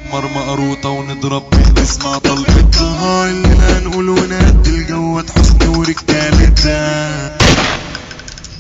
نحمر مقروطة ونضرب نسمع طلقتها اللي لا نقول ونهدي الجو حسني ورجالتها.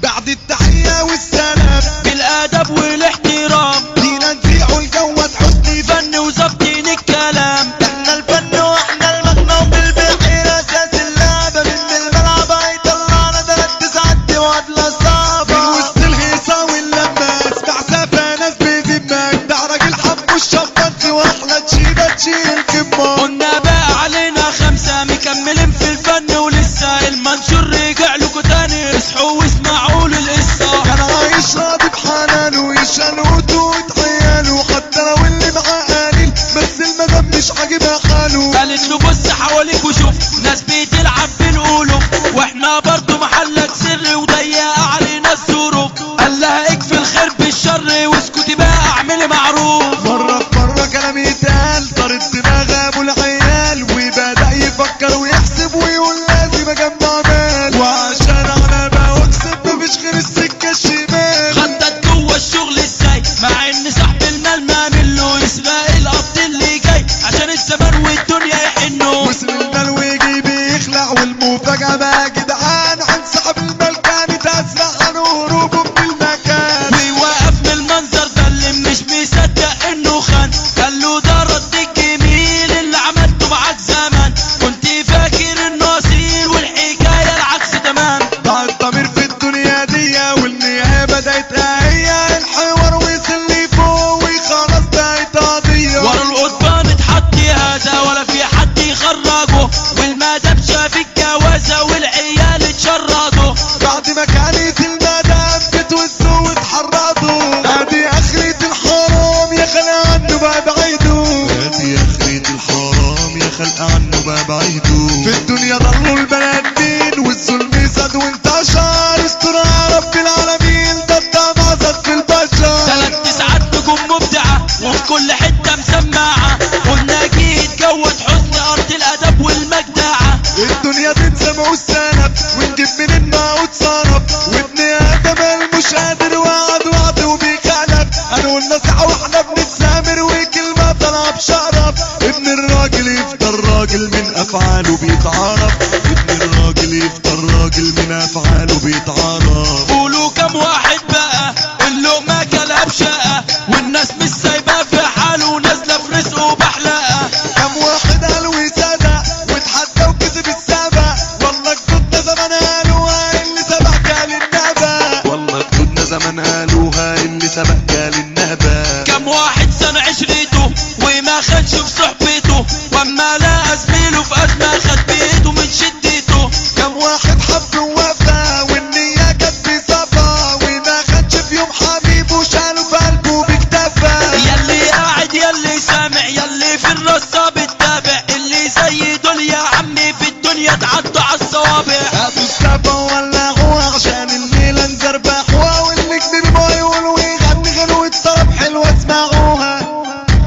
بعد التحية والسلام بالادب والاحترام دينا نذيعوا الجو حسني فن وظابطين الكلام. احنا الفن واحنا المغنى وبالبحر اساس اللعبة من الملعب هيطلعنا 3 تعدي وعدلة صعبة من وسط الهيصة واللمة اسمع سافة ناس بذمك ده راجل حب والشبط واحلى تشيبة تشيل كمة. قلنا بقى علينا 5 مكملين في الفن ولسه المنشور رجع لكم تاني اصحوا واسمعوا له القصة. كان عايش راضي بحنانه ويشنقوته وتعياله حتى لو اللي معاه قليل بس المدام مش عاجبها حاله. قالت له بص حواليك وشوف ناس بتلعب بالقلوب واحنا برضو محلك سر وضيقة علينا الظروف. قال لها اكفي الخير بالشر واسكتي بقى اعملي معروف. مرة في مرة كلام يتقال طارت دماغ ابو العيال وبدأ يفكر ويحسب ويقول لازم اجمع مال وعشان انا بقى واكسب مفيش غير السكة الشمال. خدت جوه الشغل ازاي مع ان صاحب المال ما منه يسرق القبض اللي جاي عشان الزمان والدنيا يحنوا. وصل المال ويجي بيخلع والمفاجأة بقى جدعان عن صاحب المال كانت اسرع عن هروبه من المكان. ويوقف من المنظر ده اللي مش مصدق انه خان. قال له ده رد الجميل اللي عملته معاك زمان كنت فاكر انه اصيل والحكايه العكس تمام. ضاع الضمير في الدنيا دي والنهاية بدأت هي الحوار وصل لي فوق وخلاص بقت قضية. ورا القضبان اتحط هذا ولا في حد يخرجه والمدام شاف الجوازه والعيال اتشردوا. بعد ما كانت المدام بتوزوا واتحرضوا ادي اخرة الحرام يا خلق عنه بقى بعيدوا. ادي اخرة الحرام يا خلق عنه بقى بعيدوا. في الدنيا ضلوا البنادين والظلم زاد وانتشر استر يا رب العالمين ده الطمع زاد في البشر. 3 ساعات نجوم مبدعه وفي كل حته مسمعه قلنا جيت جوه حسن ارض الادب والمجدعه. الدنيا تنسمع والسلف ونجيب من الموت صرف وابن ادم مش قادر وعد وبيخالف. انا والنصيحة واحنا بنتسامر وكلمة طالعة بشرف. ابن الراجل يفضل راجل من افعاله بيتعرف. ابن الراجل يفضل راجل من افعاله بيتعرف. قولوا كم واحد بقى اللقمه كلها بشقه والناس مش سايباه في حاله ونازله في رزقه بحلقه. كم واحد قال وصدق واتحدى وكسب السبق والله كنا زمان قالوها اللي سبق قال النبأ. والله كنا زمان قالوها اللي سبق قال النبأ. كم واحد سنة عشرته وما خدش في صحبته واما لقى زميله في ازمه خد بايده من شدته. كم واحد حب ووفى والنية كانت في صفا وما خدش في يوم حبيبه شاله في قلبه بكتفه. ياللي قاعد ياللي سامع ياللي في الرصة بتتابع اللي زي دول يا عمي في الدنيا تعدوا عالصوابع. هاتوا السبا وولعوها عشان الليلة نزربحوها والنجم بيبقى يقول ويغني غنوة طرب حلوة اسمعوها.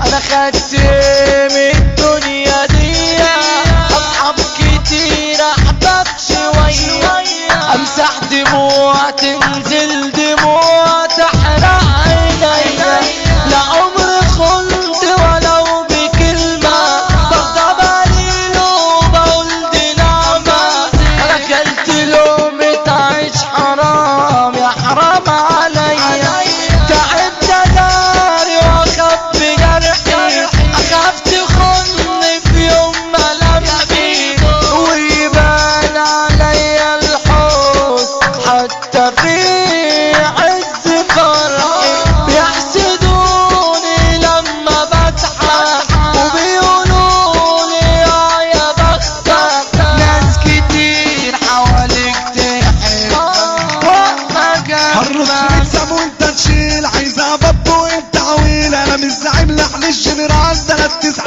انا خدت من الدنيا دي اصحاب كتير احباب شوية امسح دموع تنزل دموع تحرق عينيا. لا عمر خلت ولو بكلمة بغضب قليله وبقول دي نعمة. انا اكلت لقمة عيش حرام يا حرام عليا. تعبت اداري واخبي جرحي اخاف تخني في يوم ملامحي ويبان عليا الحزن حتى في عز فرحي. بيحسدوني لما بضحك وبيقولولي يا بختك ناس كتير حواليك تحبك وما هالرص جنبك. بيكسب وانت تشيل عايزها بط وانت عويل. انا مش زعيم لحن الجنرال 3 9